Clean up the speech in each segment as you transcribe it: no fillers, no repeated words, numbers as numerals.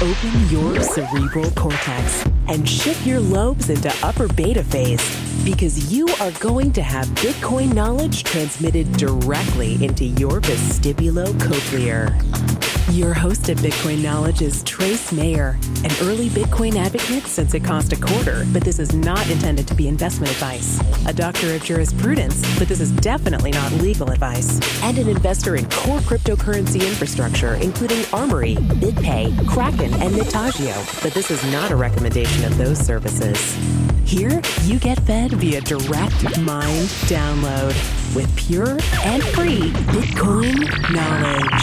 Open your cerebral cortex and shift your lobes into upper beta phase, because you are going to have Bitcoin knowledge transmitted directly into your vestibulocochlear. Your host of Bitcoin Knowledge is Trace Mayer, an early Bitcoin advocate since it cost $0.25, but this is not intended to be investment advice. A doctor of jurisprudence, but this is definitely not legal advice. And an investor in core cryptocurrency infrastructure, including Armory, BitPay, Kraken, and Nitagio, but this is not a recommendation of those services. Here, you get fed via direct mind download with pure and free Bitcoin knowledge.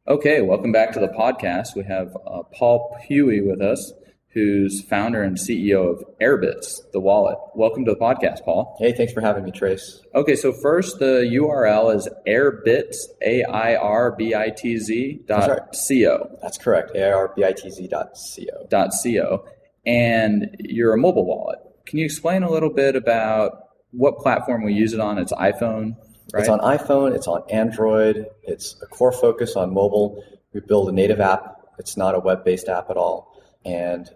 Okay, welcome back to the podcast. We have Paul Puey with us, who's founder and CEO of Airbitz, the wallet. Welcome to the podcast, Paul. Hey, thanks for having me, Trace. Okay, so first, the URL is Airbitz, AIRBITZ.co. That's correct, AIRBITZ.co. And you're a mobile wallet. Can you explain a little bit about what platform we use it on? It's iPhone, right? It's on iPhone, it's on Android, it's a core focus on mobile. We build a native app. It's not a web-based app at all. And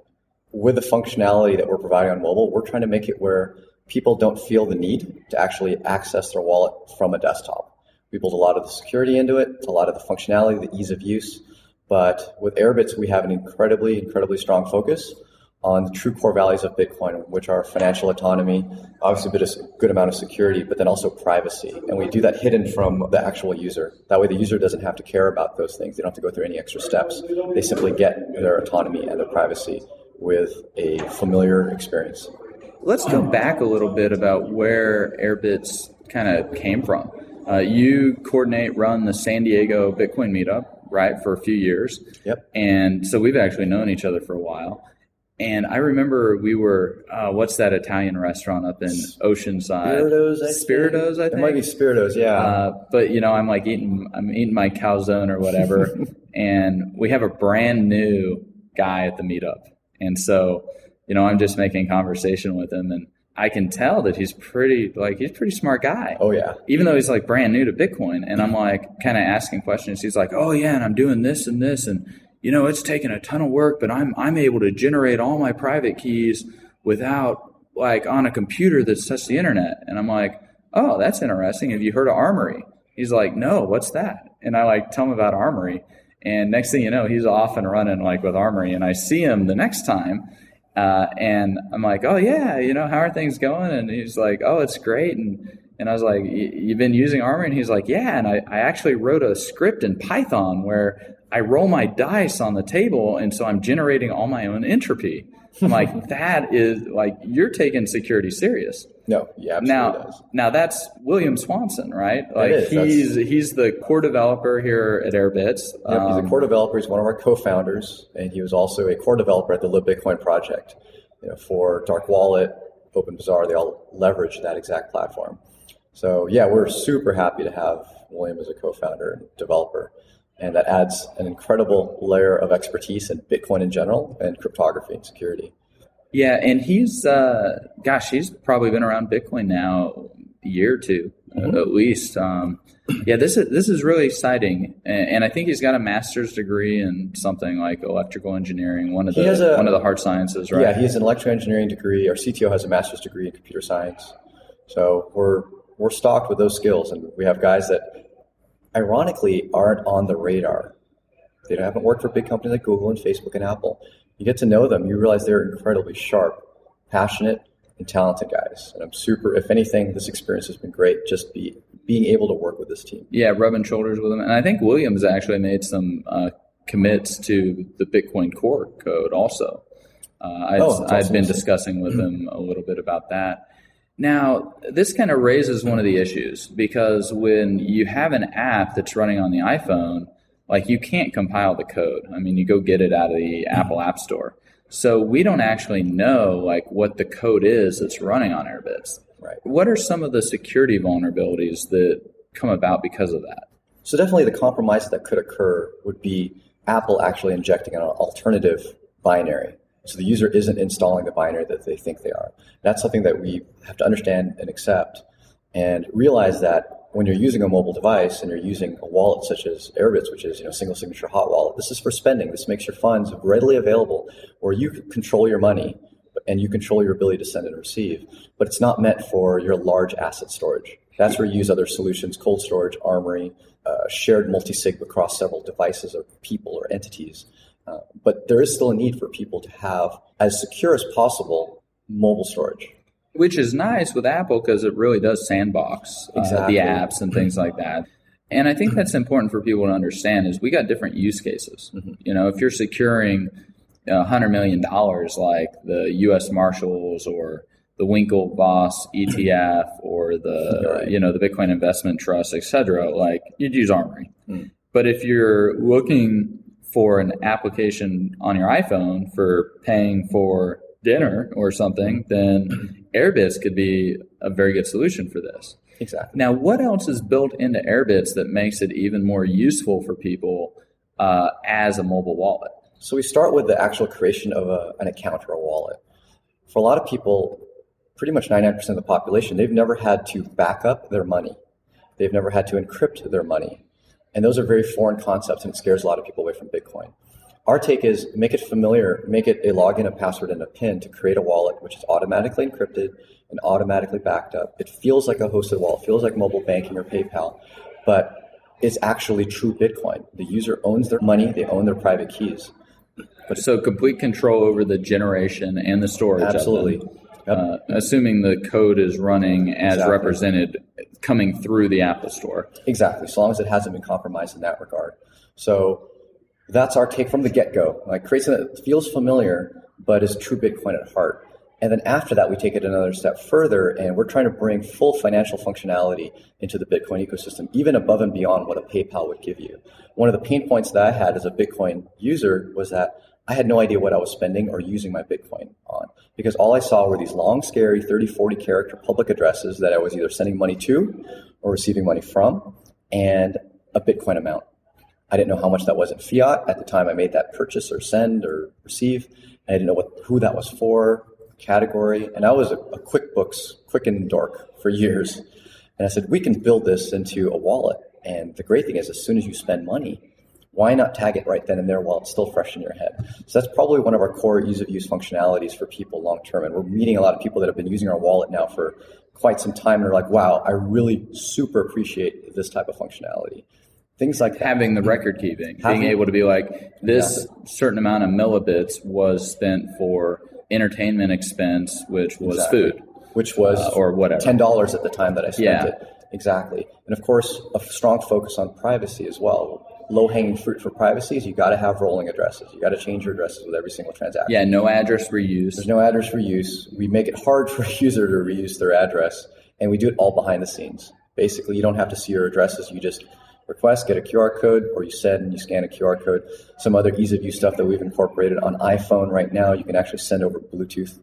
with the functionality that we're providing on mobile, we're trying to make it where people don't feel the need to actually access their wallet from a desktop. We build a lot of the security into it, a lot of the functionality, the ease of use. But with Airbitz, we have an incredibly strong focus on the true core values of Bitcoin, which are financial autonomy, obviously a good amount of security, but then also privacy. And we do that hidden from the actual user. That way the user doesn't have to care about those things. They don't have to go through any extra steps. They simply get their autonomy and their privacy with a familiar experience. Let's go back a little bit about where Airbitz kind of came from. You run the San Diego Bitcoin meetup, right, for a few years. Yep. And so we've actually known each other for a while. And I remember we were, what's that Italian restaurant up in Oceanside? Spiritos, I think. It might be Spiritos, yeah. But I'm eating my calzone or whatever, and we have a brand new guy at the meetup. And so, I'm just making conversation with him, and I can tell that he's a pretty smart guy. Oh yeah. Even though he's brand new to Bitcoin, and I'm kind of asking questions. He's like, oh yeah, and I'm doing this and this, and it's taken a ton of work, but I'm able to generate all my private keys without on a computer that's touched the internet. And I'm like, oh, that's interesting. Have you heard of Armory? He's like, no, what's that? And I tell him about Armory. And next thing you know, he's off and running with Armory. And I see him the next time. And I'm like, oh yeah, how are things going? And he's like, oh, it's great. And I was like, you've been using Armory? And he's like, yeah. And I actually wrote a script in Python where I roll my dice on the table, and so I'm generating all my own entropy. I'm like, that is you're taking security serious. No, yeah, absolutely does. Now that's William Swanson, right? It is. He's the core developer here at Airbitz. Yep, he's a core developer. He's one of our co-founders, and he was also a core developer at the LibBitcoin project. For Dark Wallet, OpenBazaar, they all leverage that exact platform. So yeah, we're super happy to have William as a co-founder and developer. And that adds an incredible layer of expertise in Bitcoin in general and cryptography and security. Yeah, and he's probably been around Bitcoin now a year or two, at least. This is really exciting, and I think he's got a master's degree in something like electrical engineering, one of the hard sciences, right? Yeah, he has an electrical engineering degree. Our CTO has a master's degree in computer science. So we're stocked with those skills, and we have guys that ironically aren't on the radar. They haven't worked for big companies like Google and Facebook and Apple. You get to know them, you realize they're incredibly sharp, passionate, and talented guys. And if anything, this experience has been great, just being able to work with this team. Yeah, rubbing shoulders with them. And I think Williams actually made some commits to the Bitcoin core code also. I'd been discussing with him a little bit about that. Now, this kind of raises one of the issues, because when you have an app that's running on the iPhone, you can't compile the code. I mean, you go get it out of the Apple App Store. So we don't actually know what the code is that's running on Airbitz. Right. What are some of the security vulnerabilities that come about because of that? So definitely the compromise that could occur would be Apple actually injecting an alternative binary. So the user isn't installing the binary that they think they are. That's something that we have to understand and accept, and realize that when you're using a mobile device and you're using a wallet such as Airbitz, which is single signature hot wallet, this is for spending. This makes your funds readily available where you control your money and you control your ability to send and receive. But it's not meant for your large asset storage. That's where you use other solutions, cold storage, Armory, shared multi-sig across several devices or people or entities. But there is still a need for people to have, as secure as possible, mobile storage. Which is nice with Apple because it really does sandbox Exactly. the apps and things like that. And I think that's important for people to understand is we got different use cases. If you're securing $100 million like the U.S. Marshals or the Winklevoss ETF or the the Bitcoin Investment Trust, et cetera, like you'd use Armory. But if you're looking for an application on your iPhone for paying for dinner or something, then Airbitz could be a very good solution for this. Exactly. Now, what else is built into Airbitz that makes it even more useful for people as a mobile wallet? So we start with the actual creation of an account or a wallet. For a lot of people, pretty much 99% of the population, they've never had to back up their money. They've never had to encrypt their money. And those are very foreign concepts, and it scares a lot of people away from Bitcoin. Our take is make it familiar, make it a login, a password, and a PIN to create a wallet, which is automatically encrypted and automatically backed up. It feels like a hosted wallet, feels like mobile banking or PayPal, but it's actually true Bitcoin. The user owns their money, they own their private keys. So complete control over the generation and the storage. Absolutely. Of them. Assuming the code is running as represented coming through the Apple Store. Exactly, so long as it hasn't been compromised in that regard. So that's our take from the get-go. Like create something that feels familiar, but is true Bitcoin at heart. And then after that, we take it another step further, and we're trying to bring full financial functionality into the Bitcoin ecosystem, even above and beyond what a PayPal would give you. One of the pain points that I had as a Bitcoin user was that I had no idea what I was spending or using my Bitcoin on, because all I saw were these long, scary 30, 40 character public addresses that I was either sending money to or receiving money from, and a Bitcoin amount. I didn't know how much that was in fiat at the time I made that purchase or send or receive. And I didn't know who that was for, category. And I was a QuickBooks Quicken dork for years. And I said, we can build this into a wallet. And the great thing is, as soon as you spend money, why not tag it right then and there while it's still fresh in your head? So that's probably one of our core ease of use functionalities for people long term. And we're meeting a lot of people that have been using our wallet now for quite some time and are like, wow, I really super appreciate this type of functionality. Things like that. Having the record keeping, being able to be like, this certain amount of millibits was spent for entertainment expense, which was food. Which was or whatever. $10 at the time that I spent it. Exactly. And of course, a strong focus on privacy as well. Low-hanging fruit for privacy is you got to have rolling addresses. You got to change your addresses with every single transaction. Yeah, no address reuse. There's no address reuse. We make it hard for a user to reuse their address, and we do it all behind the scenes. Basically, you don't have to see your addresses. You just request, get a QR code, or you send and you scan a QR code. Some other ease-of-use stuff that we've incorporated on iPhone right now, you can actually send over Bluetooth,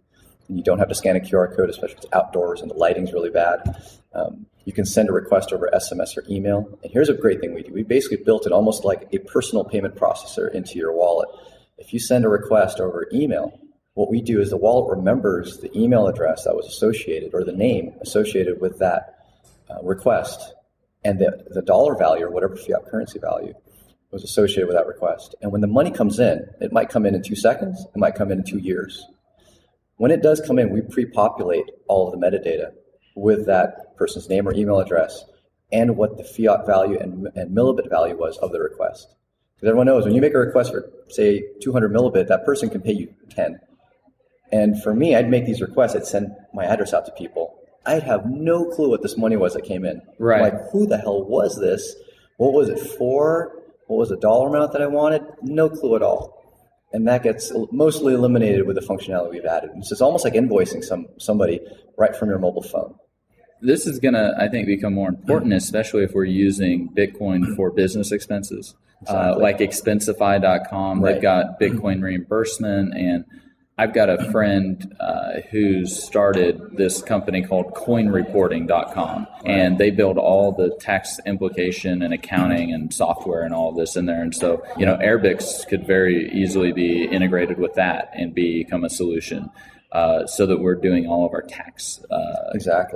and you don't have to scan a QR code, especially if it's outdoors and the lighting's really bad. You can send a request over SMS or email. And here's a great thing we do. We basically built it almost like a personal payment processor into your wallet. If you send a request over email, what we do is the wallet remembers the email address that was associated or the name associated with that request and the dollar value or whatever fiat currency value was associated with that request. And when the money comes in, it might come in 2 seconds, it might come in 2 years. When it does come in, we pre-populate all of the metadata with that person's name or email address and what the fiat value and millibit value was of the request. Because everyone knows when you make a request for, say, 200 millibit, that person can pay you 10. And for me, I'd make these requests. I'd send my address out to people. I'd have no clue what this money was that came in. Right. Like, who the hell was this? What was it for? What was the dollar amount that I wanted? No clue at all. And that gets mostly eliminated with the functionality we've added. So it's almost like invoicing somebody right from your mobile phone. This is going to, I think, become more important, especially if we're using Bitcoin for business expenses. Exactly. Like Expensify.com, they've got Bitcoin reimbursement. And I've got a friend who's started this company called CoinReporting.com. And they build all the tax implication and accounting and software and all of this in there. And so, Airbitz could very easily be integrated with that and become a solution. so that we're doing all of our tax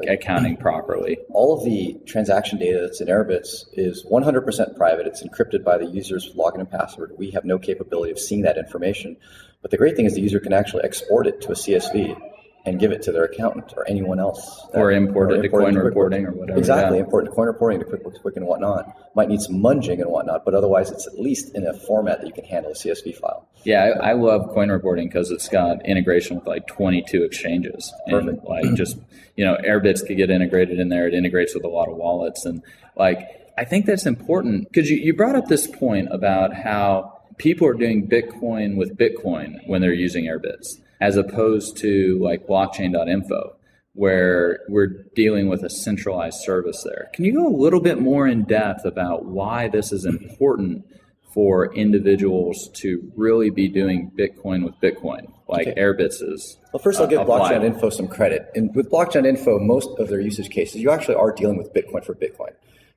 accounting properly. All of the transaction data that's in Airbitz is 100% private. It's encrypted by the user's login and password. We have no capability of seeing that information. But the great thing is the user can actually export it to a CSV and give it to their accountant or anyone else. Or import it to coin reporting or whatever. Exactly, import it to coin reporting, to QuickBooks Quick and whatnot. Might need some munging and whatnot, but otherwise it's at least in a format that you can handle a CSV file. Yeah, I love coin reporting because it's got integration with like 22 exchanges. And like just, Airbitz could get integrated in there. It integrates with a lot of wallets. And like, I think that's important because you brought up this point about how people are doing Bitcoin with Bitcoin when they're using Airbitz, as opposed to like blockchain.info, where we're dealing with a centralized service there. Can you go a little bit more in depth about why this is important for individuals to really be doing Bitcoin with Bitcoin, like Airbitz is? Well, first I'll give blockchain.info some credit. And with blockchain.info, most of their usage cases, you actually are dealing with Bitcoin for Bitcoin,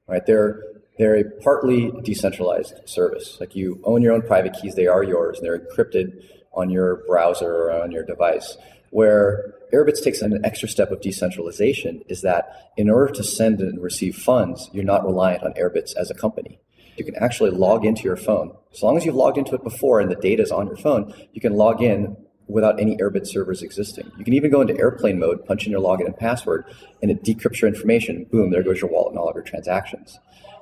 right? They're a partly decentralized service. Like you own your own private keys, they are yours, and they're encrypted on your browser or on your device. Where Airbitz takes an extra step of decentralization is that in order to send and receive funds, you're not reliant on Airbitz as a company. You can actually log into your phone. As long as you've logged into it before and the data is on your phone, you can log in without any Airbitz servers existing. You can even go into airplane mode, punch in your login and password, and it decrypts your information. Boom, there goes your wallet and all of your transactions.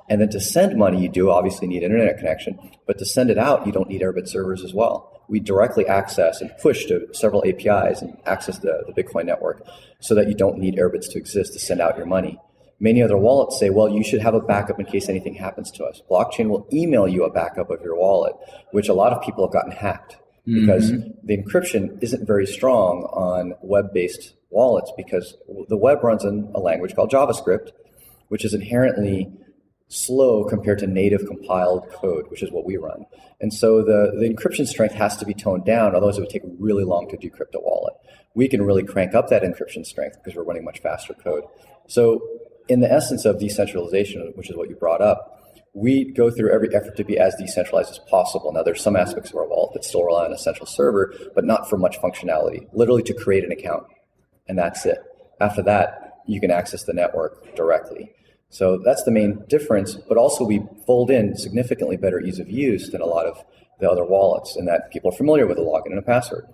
And then to send money, you do obviously need internet connection, but to send it out, you don't need Airbitz servers as well. We directly access and push to several APIs and access the Bitcoin network so that you don't need Airbitz to exist to send out your money. Many other wallets say, well, you should have a backup in case anything happens to us. Blockchain will email you a backup of your wallet, which a lot of people have gotten hacked because the encryption isn't very strong on web-based wallets because the web runs in a language called JavaScript, which is inherently slow compared to native compiled code, which is what we run. And so the encryption strength has to be toned down, otherwise it would take really long to decrypt a wallet. We can really crank up that encryption strength because we're running much faster code. So in the essence of decentralization, which is what you brought up, we go through every effort to be as decentralized as possible. Now, there's some aspects of our wallet that still rely on a central server, but not for much functionality, literally to create an account. And that's it. After that, you can access the network directly. So that's the main difference, but also we fold in significantly better ease of use than a lot of the other wallets in that people are familiar with a login and a password.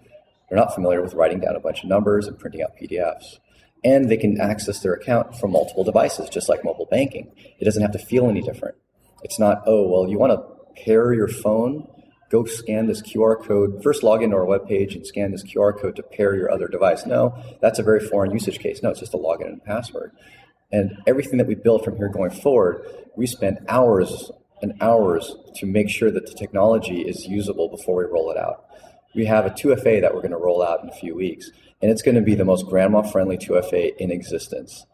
They're not familiar with writing down a bunch of numbers and printing out PDFs. And they can access their account from multiple devices, just like mobile banking. It doesn't have to feel any different. It's not, oh, well, you want to pair your phone? Go scan this QR code. First log into our webpage and scan this QR code to pair your other device. No, that's a very foreign usage case. No, it's just a login and password. And everything that we build from here going forward, we spend hours and hours to make sure that the technology is usable before we roll it out. We have a 2FA that we're going to roll out in a few weeks, and it's going to be the most grandma-friendly 2FA in existence.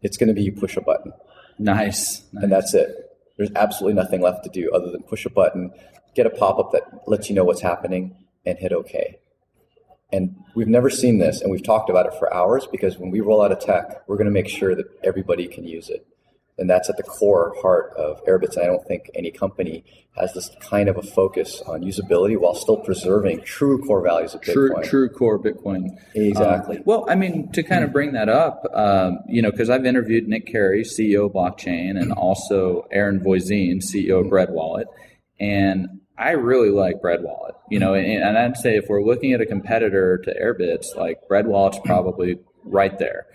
It's going to be you push a button. Nice. And that's it. There's absolutely nothing left to do other than push a button, get a pop-up that lets you know what's happening, and hit OK. And we've never seen this, and we've talked about it for hours, because when we roll out a tech, we're going to make sure that everybody can use it. And that's at the core heart of Airbitz. And I don't think any company has this kind of a focus on usability while still preserving true core values of Bitcoin. True core Bitcoin. Exactly. Well, I mean, to kind of bring that up, because I've interviewed Nick Carey, CEO of Blockchain, and also Aaron Voisin, CEO of Bread Wallet. And I really like Bread Wallet, and I'd say if we're looking at a competitor to Airbitz, like Bread Wallet's probably right there.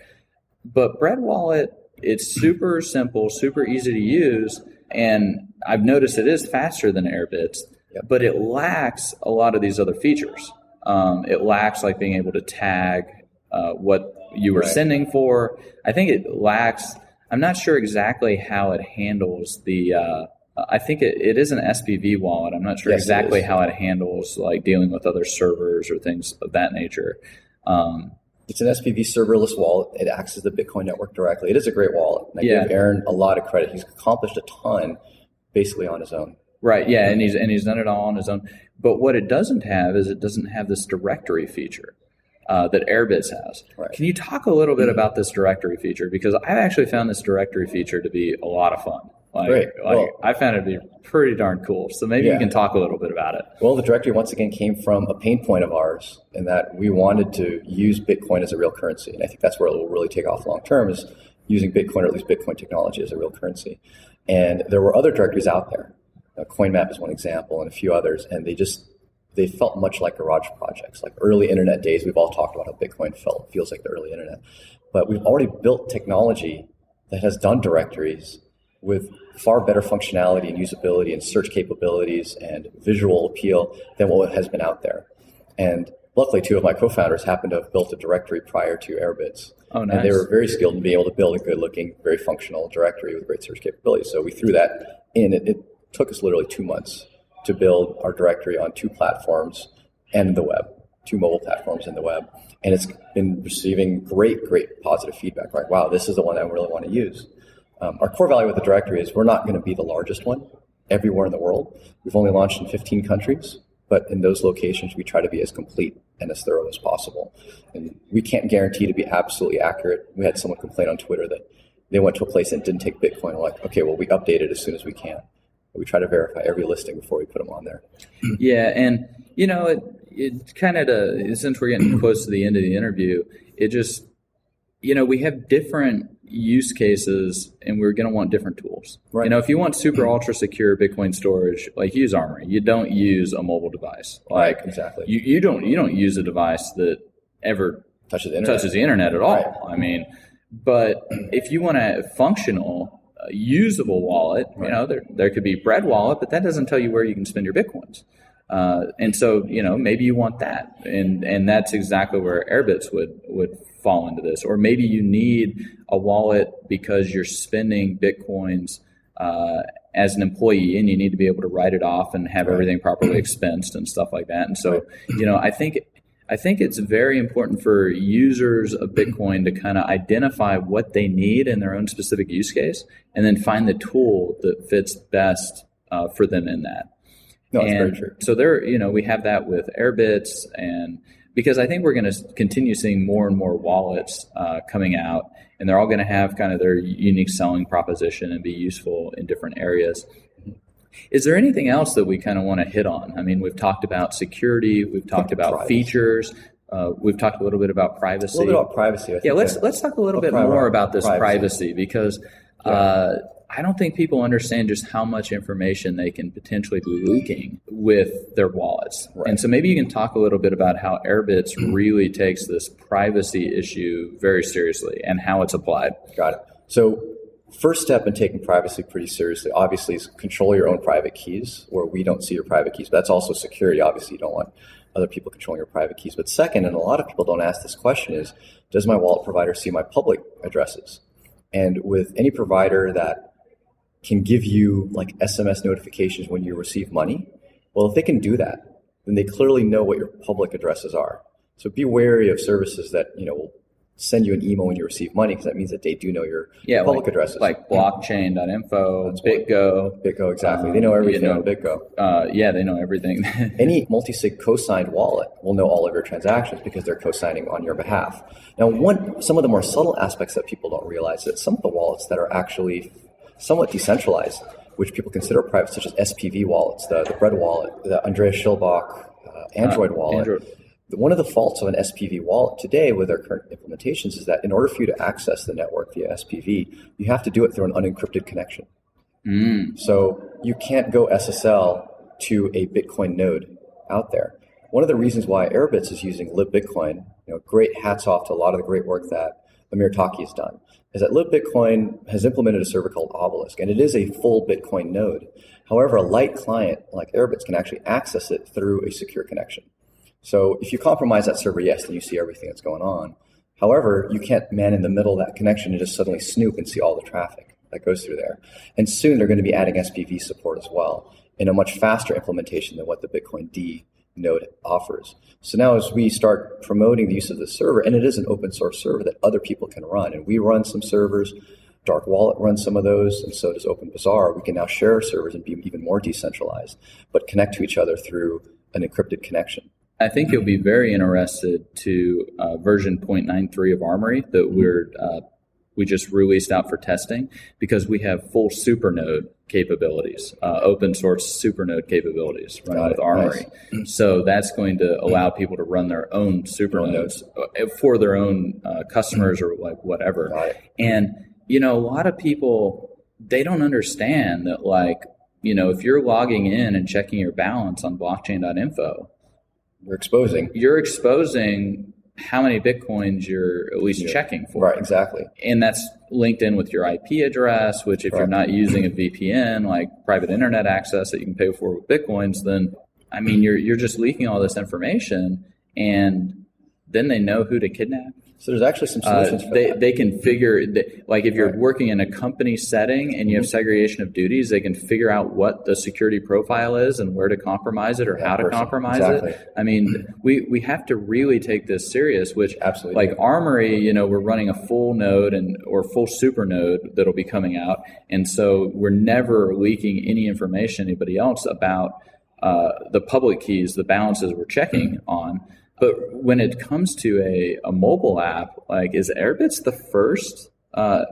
But Bread Wallet, it's super simple, super easy to use, and I've noticed it is faster than Airbitz, but it lacks a lot of these other features. It lacks like being able to tag what you were sending for. I think it lacks, I'm not sure exactly how it handles the I think it is an SPV wallet. I'm not sure exactly how it handles like dealing with other servers or things of that nature. It's an SPV serverless wallet. It accesses the Bitcoin network directly. It is a great wallet. And I give Aaron a lot of credit. He's accomplished a ton basically on his own. Right. Yeah. And he's done it all on his own. But what it doesn't have is it doesn't have this directory feature that Airbitz has. Right. Can you talk a little bit about this directory feature? Because I've actually found this directory feature to be a lot of fun. Great. I found it to be pretty darn cool. So maybe you can talk a little bit about it. Well, the directory once again came from a pain point of ours in that we wanted to use Bitcoin as a real currency. And I think that's where it will really take off long term, is using Bitcoin, or at least Bitcoin technology, as a real currency. And there were other directories out there. CoinMap is one example, and a few others. And they felt much like garage projects, like early internet days. We've all talked about how Bitcoin feels like the early internet. But we've already built technology that has done directories with far better functionality and usability and search capabilities and visual appeal than what has been out there. And luckily, two of my co-founders happened to have built a directory prior to Airbitz. Oh, nice. And they were very skilled in being able to build a good-looking, very functional directory with great search capabilities. So we threw that in. It took us literally 2 months to build our directory on 2 platforms and the web, 2 mobile platforms and the web. And it's been receiving great positive feedback. Right? Wow, this is the one I really want to use. Our core value with the directory is we're not going to be the largest one everywhere in the world. We've only launched in 15 countries, but in those locations, we try to be as complete and as thorough as possible. And we can't guarantee to be absolutely accurate. We had someone complain on Twitter that they went to a place and didn't take Bitcoin. We're like, okay, well, we update it as soon as we can. But we try to verify every listing before we put them on there. Yeah, and it kind of, since we're getting close to the end of the interview, it just, we have different use cases and we're going to want different tools. Right. If you want super ultra secure Bitcoin storage, like use Armory. You don't use a mobile device. Like right, exactly. You don't use a device that ever touches the internet at all. Right. I mean, but if you want a functional, usable wallet, right. There could be Bread Wallet, but that doesn't tell you where you can spend your Bitcoins. And so, maybe you want that. And that's exactly where Airbitz would fall into this. Or maybe you need a wallet because you're spending Bitcoins as an employee and you need to be able to write it off and have everything properly expensed and stuff like that. And so, I think it's very important for users of Bitcoin to kind of identify what they need in their own specific use case and then find the tool that fits best for them in that. No, that's very true. So we have that with Airbitz, and because I think we're going to continue seeing more and more wallets coming out, and they're all going to have kind of their unique selling proposition and be useful in different areas. Is there anything else that we kind of want to hit on? I mean, we've talked about security, we've talked about features, we've talked a little bit about privacy. A little bit about privacy. Let's talk a little bit more about this privacy because I don't think people understand just how much information they can potentially be leaking with their wallets. Right. And so maybe you can talk a little bit about how Airbitz really takes this privacy issue very seriously and how it's applied. Got it. So first step in taking privacy pretty seriously, obviously, is control your own private keys, where we don't see your private keys. But that's also security. Obviously, you don't want other people controlling your private keys. But second, and a lot of people don't ask this question, is does my wallet provider see my public addresses? And with any provider that can give you like SMS notifications when you receive money, well, if they can do that, then they clearly know what your public addresses are. So be wary of services that will send you an email when you receive money, because that means that they do know your public addresses. Like blockchain.info, BitGo. BitGo, exactly. They know everything on BitGo. They know everything. Any multi-sig co-signed wallet will know all of your transactions because they're co-signing on your behalf. Now, some of the more subtle aspects that people don't realize is that some of the wallets that are actually somewhat decentralized, which people consider private, such as SPV wallets, the Bread Wallet, the Andreas Schillbach Android wallet. Android. One of the faults of an SPV wallet today with our current implementations is that in order for you to access the network via SPV, you have to do it through an unencrypted connection. So you can't go SSL to a Bitcoin node out there. One of the reasons why Airbitz is using LibBitcoin, great hats off to a lot of the great work that Amir Taki has done, is that LibBitcoin has implemented a server called Obelisk, and it is a full Bitcoin node. However, a light client like Airbitz can actually access it through a secure connection. So if you compromise that server, yes, then you see everything that's going on. However, you can't man in the middle of that connection and just suddenly snoop and see all the traffic that goes through there. And soon they're going to be adding SPV support as well in a much faster implementation than what the Bitcoin D node offers. So now as we start promoting the use of the server, and it is an open source server that other people can run, and we run some servers, Dark Wallet runs some of those, and so does OpenBazaar. We can now share servers and be even more decentralized, but connect to each other through an encrypted connection. I think you'll be very interested to version 0.93 of Armory that we're we just released out for testing because we have full supernode capabilities, open source supernode capabilities running with Armory. Nice. So that's going to allow people to run their own supernodes for their own customers or like whatever. And, you know, a lot of people, they don't understand that, like, you know, if you're logging in and checking your balance on blockchain.info, you're exposing how many Bitcoins you're at least checking for. Right, exactly. And that's linked in with your IP address, which if you're not using a VPN, like private internet access that you can pay for with Bitcoins, then, I mean, you're just leaking all this information, and then they know who to kidnap. So there's actually some solutions for that. They can figure, like if you're working in a company setting and you have segregation of duties, they can figure out what the security profile is and where to compromise it or how to compromise it. I mean, we have to really take this serious, which like Armory, you know, we're running a full node or full super node that'll be coming out. And so we're never leaking any information to anybody else about the public keys, the balances we're checking on. But when it comes to a mobile app, like, is Airbitz the first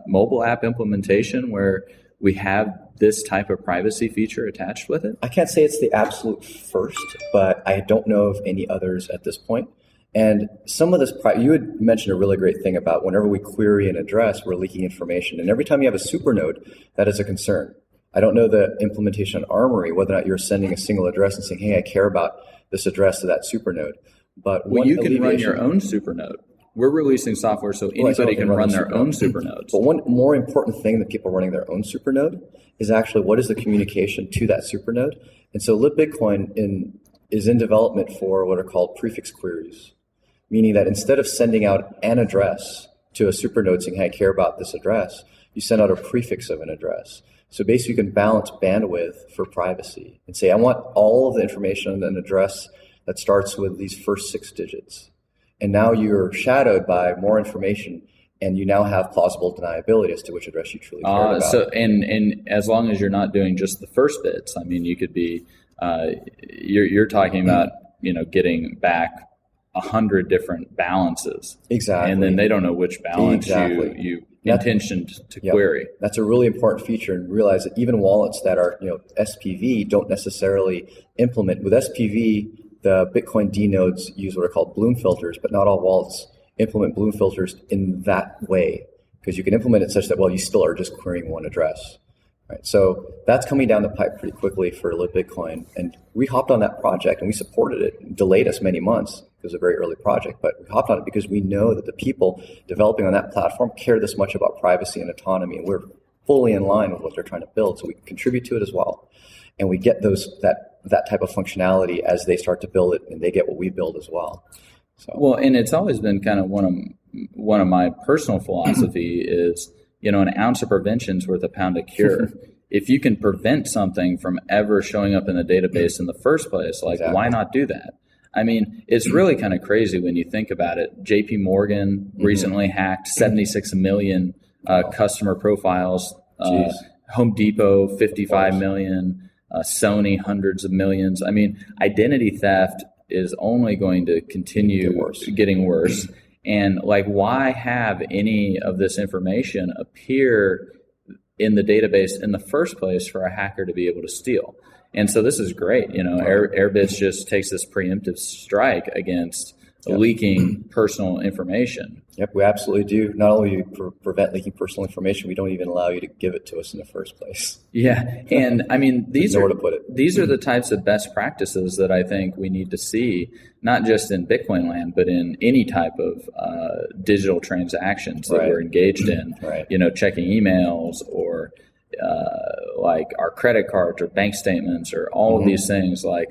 mobile app implementation where we have this type of privacy feature attached with it? I can't say it's the absolute first, but I don't know of any others at this point. And some of this, you had mentioned a really great thing about whenever we query an address, we're leaking information. And every time you have a supernode, that is a concern. I don't know the implementation on Armory, whether or not you're sending a single address and saying, hey, I care about this address to that supernode. But you can run your own supernode. We're releasing software so anybody can run their own supernodes. But one more important thing that people running their own supernode is actually what is the communication to that supernode. And so LibBitcoin is in development for what are called prefix queries, meaning that instead of sending out an address to a supernode saying, hey, I care about this address, you send out a prefix of an address. So basically you can balance bandwidth for privacy and say, I want all of the information on an address that starts with these first 6 digits. And now you're shadowed by more information, and you now have plausible deniability as to which address you truly care about. So, and as long as you're not doing just the first bits, I mean, you could be, you're talking about, you know, getting back 100 different balances. Exactly. And then they don't know which balance you intentioned to query. That's a really important feature, and realize that even wallets that are, you know, SPV don't necessarily implement. With SPV, the Bitcoin D nodes use what are called Bloom filters, but not all wallets implement Bloom filters in that way, because you can implement it such that, well, you still are just querying one address. Right? So that's coming down the pipe pretty quickly for LibBitcoin. And we hopped on that project and we supported it. It delayed us many months. It was a very early project, but we hopped on it because we know that the people developing on that platform care this much about privacy and autonomy. And we're fully in line with what they're trying to build. So we can contribute to it as well. And we get that type of functionality as they start to build it, and they get what we build as well. So. Well, and it's always been kind of one of my personal philosophy is, you know, an ounce of prevention is worth a pound of cure. If you can prevent something from ever showing up in the database in the first place, like, why not do that? I mean, it's really kind of crazy when you think about it. JP Morgan recently hacked 76 million customer profiles. Home Depot, 55 million. Sony, hundreds of millions. I mean, identity theft is only going to continue getting worse. And like, why have any of this information appear in the database in the first place for a hacker to be able to steal? And so this is great. You know, Airbitz just takes this preemptive strike against leaking personal information. Yep, we absolutely do. Not only do we prevent leaking personal information, we don't even allow you to give it to us in the first place. Yeah, and I mean, these are the types of best practices that I think we need to see, not just in Bitcoin land, but in any type of digital transactions that we're engaged in. You know, checking emails or like our credit cards or bank statements or all of these things. Like,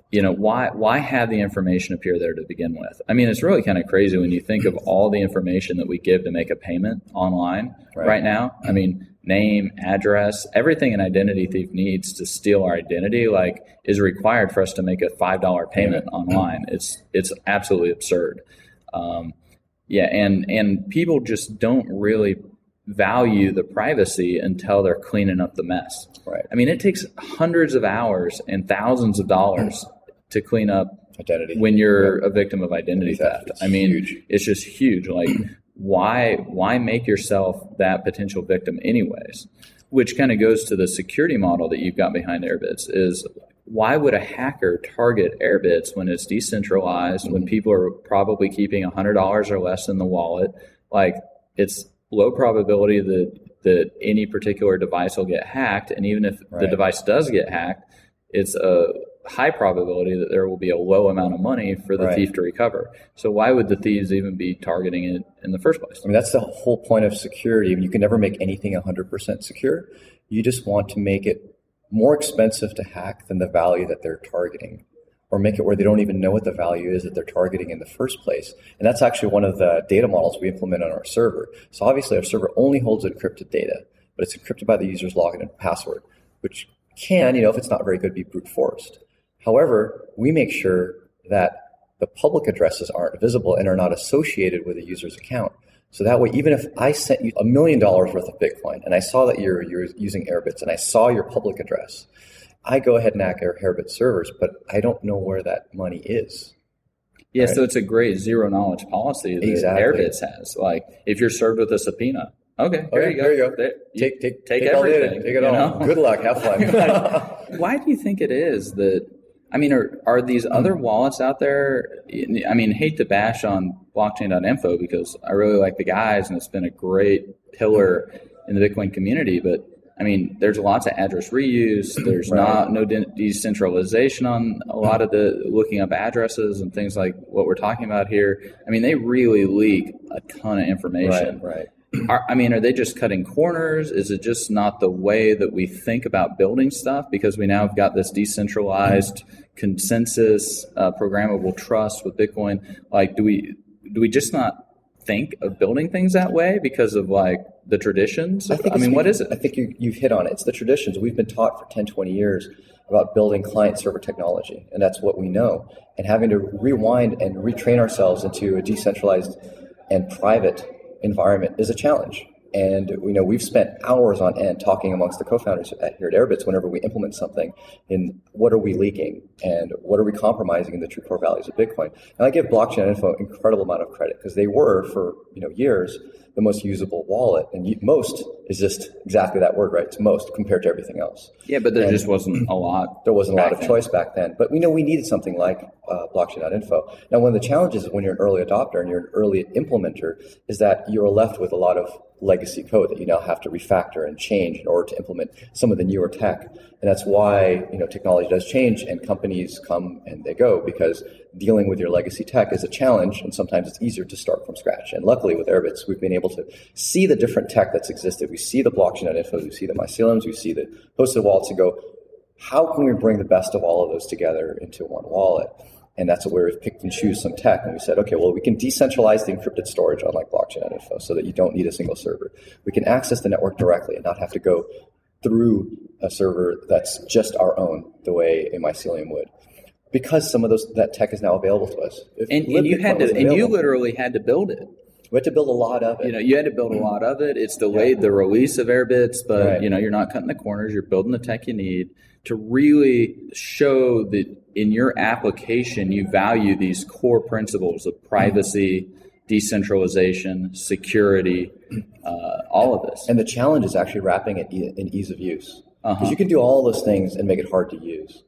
you know, why have the information appear there to begin with? I mean, it's really kind of crazy when you think of all the information that we give to make a payment online right now. I mean, name, address, everything an identity thief needs to steal our identity, like, is required for us to make a $5 payment online. It's absolutely absurd. And people just don't really value the privacy until they're cleaning up the mess. I mean, it takes hundreds of hours and thousands of dollars to clean up identity when you're a victim of identity theft. I mean, huge. It's just huge. Like, why make yourself that potential victim anyways? Which kind of goes to the security model that you've got behind Airbitz is, why would a hacker target Airbitz when it's decentralized, when people are probably keeping $100 or less in the wallet? Like, it's low probability that any particular device will get hacked. And even if the device does get hacked, it's a high probability that there will be a low amount of money for the thief to recover. So why would the thieves even be targeting it in the first place? I mean, that's the whole point of security. You can never make anything 100% secure. You just want to make it more expensive to hack than the value that they're targeting, or make it where they don't even know what the value is that they're targeting in the first place. And that's actually one of the data models we implement on our server. So obviously our server only holds encrypted data, but it's encrypted by the user's login and password, which can, if it's not very good, be brute forced. However, we make sure that the public addresses aren't visible and are not associated with a user's account. So that way, even if I sent you $1 million worth of Bitcoin and I saw that you're using Airbitz and I saw your public address, I go ahead and hack Airbitz servers, but I don't know where that money is. Yeah, right? So it's a great zero knowledge policy that Airbitz has. Like, if you're served with a subpoena, okay, there you go. Take everything. Take it all. Good luck. Have fun. Why do you think it is that? I mean, are these other wallets out there? I mean, hate to bash on blockchain.info because I really like the guys and it's been a great pillar in the Bitcoin community. But I mean, there's lots of address reuse. There's no decentralization on a lot of the looking up addresses and things like what we're talking about here. I mean, they really leak a ton of information. Right. Are they just cutting corners? Is it just not the way that we think about building stuff? Because we now have got this decentralized consensus, programmable trust with Bitcoin. Like, do we just not think of building things that way because of like the traditions? What is it? I think you've hit on it. It's the traditions. We've been taught for 10, 20 years about building client server technology, and that's what we know. And having to rewind and retrain ourselves into a decentralized and private environment is a challenge. And we've spent hours on end talking amongst the co-founders here at Airbitz whenever we implement something in what are we leaking and what are we compromising in the true core values of Bitcoin. And I give blockchain.info an incredible amount of credit because they were for years the most usable wallet, and most is just exactly that word, right? It's most compared to everything else. Yeah, but there just wasn't a lot. There wasn't a lot of choice back then, but we needed something like blockchain.info. Now, one of the challenges when you're an early adopter and you're an early implementer is that you're left with a lot of legacy code that you now have to refactor and change in order to implement some of the newer tech. And that's why, technology does change and companies come and they go, because dealing with your legacy tech is a challenge, and sometimes it's easier to start from scratch. And luckily with Airbitz, we've been able to see the different tech that's existed. We see the blockchain.info, we see the myceliums, we see the hosted wallets, and go, how can we bring the best of all of those together into one wallet? And that's where we've picked and choose some tech. And we said, okay, well, we can decentralize the encrypted storage on like blockchain.info so that you don't need a single server. We can access the network directly and not have to go through a server that's just our own, the way a mycelium would. Because some of that tech is now available to us. And you literally had to build it. We had to build a lot of it. You had to build a lot of it. It's delayed the release of Airbitz, but you're not cutting the corners. You're building the tech you need to really show that in your application you value these core principles of privacy, decentralization, security, all of this. And the challenge is actually wrapping it in ease of use. Because you can do all those things and make it hard to use.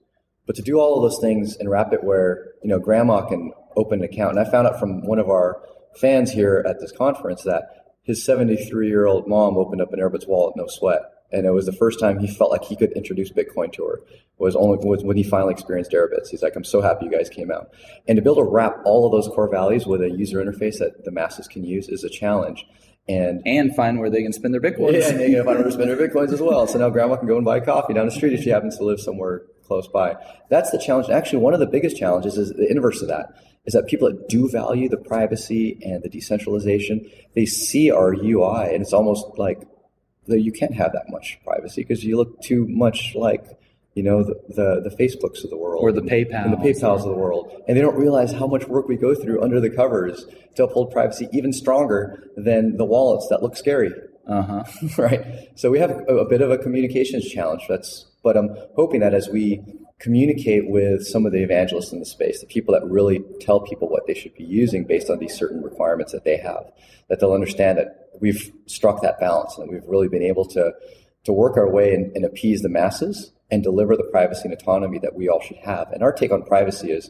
But to do all of those things and wrap it where, grandma can open an account. And I found out from one of our fans here at this conference that his 73-year-old mom opened up an Airbitz wallet, no sweat. And it was the first time he felt like he could introduce Bitcoin to her was when he finally experienced Airbitz. He's like, I'm so happy you guys came out. And to be able to wrap all of those core values with a user interface that the masses can use is a challenge. And find where they can spend their Bitcoins. Yeah, and they can find where to spend their Bitcoins as well. So now grandma can go and buy a coffee down the street if she happens to live somewhere close by. That's the challenge. Actually, one of the biggest challenges is the inverse of that, is that people that do value the privacy and the decentralization, they see our UI and it's almost like you can't have that much privacy because you look too much like, the Facebooks of the world. Or the PayPals. And the PayPals of the world. And they don't realize how much work we go through under the covers to uphold privacy even stronger than the wallets that look scary. Right? So we have a bit of a communications challenge. But I'm hoping that as we communicate with some of the evangelists in the space, the people that really tell people what they should be using based on these certain requirements that they have, that they'll understand that we've struck that balance and we've really been able to work our way and appease the masses and deliver the privacy and autonomy that we all should have. And our take on privacy is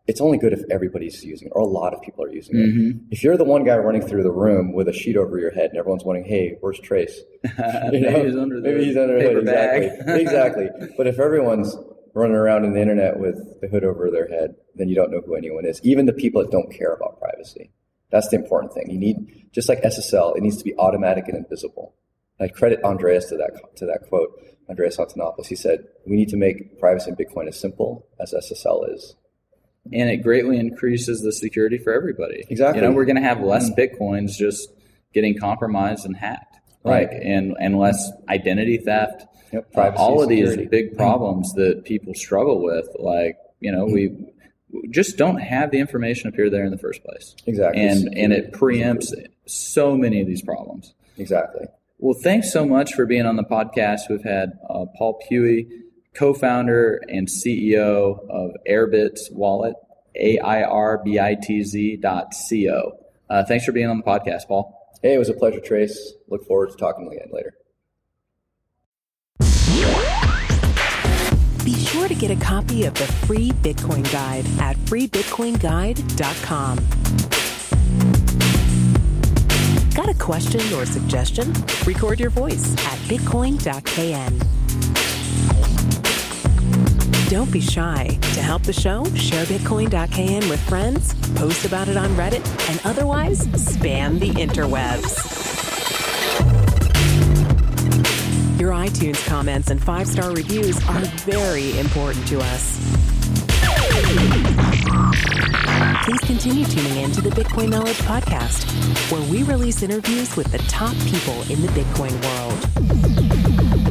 it's only good if everybody's using it, or a lot of people are using it. If you're the one guy running through the room with a sheet over your head and everyone's wondering, hey, where's Trace? Maybe he's under the paper hood. Bag. Exactly. But if everyone's running around in the internet with the hood over their head, then you don't know who anyone is, even the people that don't care about privacy. That's the important thing. You need, just like SSL, it needs to be automatic and invisible. I credit Andreas to that quote, Andreas Antonopoulos. He said, we need to make privacy in Bitcoin as simple as SSL is. And it greatly increases the security for everybody. Exactly. We're going to have less Bitcoins just getting compromised and hacked. Right. And less identity theft. Yep. Privacy, all of security. These big problems that people struggle with, we just don't have the information appear there in the first place. Exactly. And it preempts so many of these problems. Exactly. Well, thanks so much for being on the podcast. We've had Paul Puey, co-founder and CEO of Airbitz Wallet, AIRBITZ.co. Thanks for being on the podcast, Paul. Hey, it was a pleasure, Trace. Look forward to talking again later. Be sure to get a copy of the free Bitcoin Guide at freebitcoinguide.com. Got a question or suggestion? Record your voice at bitcoin.kn. Don't be shy. To help the show, share bitcoin.kn with friends, post about it on Reddit, and otherwise spam the interwebs. Your iTunes comments and 5-star reviews are very important to us. Please continue tuning in to the Bitcoin Knowledge Podcast, where we release interviews with the top people in the Bitcoin world.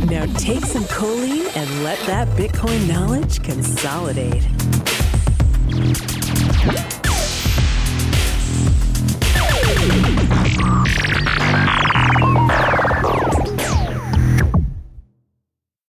Now take some choline and let that Bitcoin knowledge consolidate.